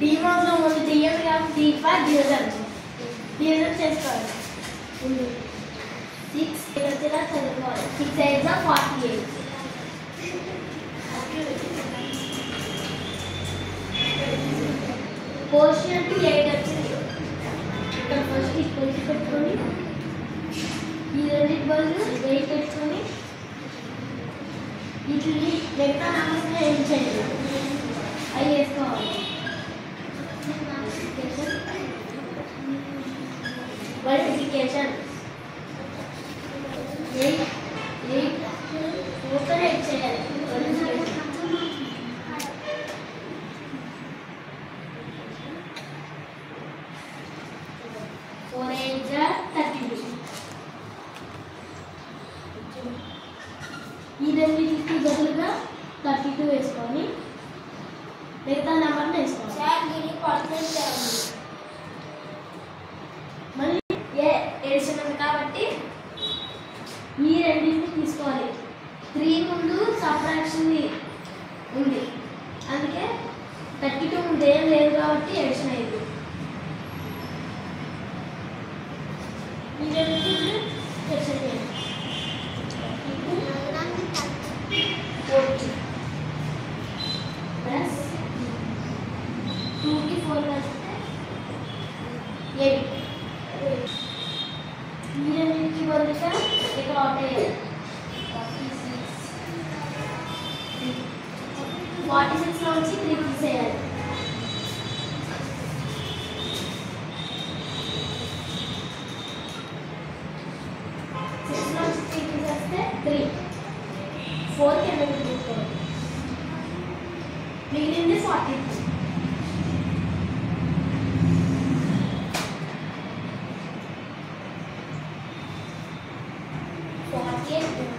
డిమోస్లో ముందు డిఎం కాబట్టి division division చేసుకోవాలి. 6 వచ్చేలా చదువుకోవాలి. 6 8 48. కోషియంట్ 8 వచ్చింది. ఇక్కడ ఫస్ట్ ఈక్వల్స్ పెట్టుకొని ఈ రెండింటి బదులు 8 పెట్టుకొని వీటిని మిగతా నెంబర్స్ని ఏం చేయాలి అవి వేసుకోవాలి. మల్టిప్లికేషన్ 8 4 చేయాలి. 4 8 32. ఈ రెండింటికి బదులుగా 32 వేసుకొని మిగతా నెంబర్ని వేసుకోవాలి. మళ్ళీ ఎడిషన్ ఉంది కాబట్టి ఈ రెండింటిని తీసుకోవాలి. 3 ముందు సబ్ట్రాక్షన్ ఉంది, అందుకే 32 ముందు ఏం లేదు కాబట్టి ఎడిషన్ అయింది. ఈ రెండింటిని ఎడిషన్ చేయాలి. 40 ప్లస్ 2కి 4 కలిస్తే 8. ఈ రెండింటికి బదులుగా ఇక్కడ ఒకటి 46 నుంచి 3 తీసేయాలి. 6 నుంచి 3 తీసేస్తే 3. 4కి ఎందుకు తీసుకోవాలి, మిగిలింది 42. 48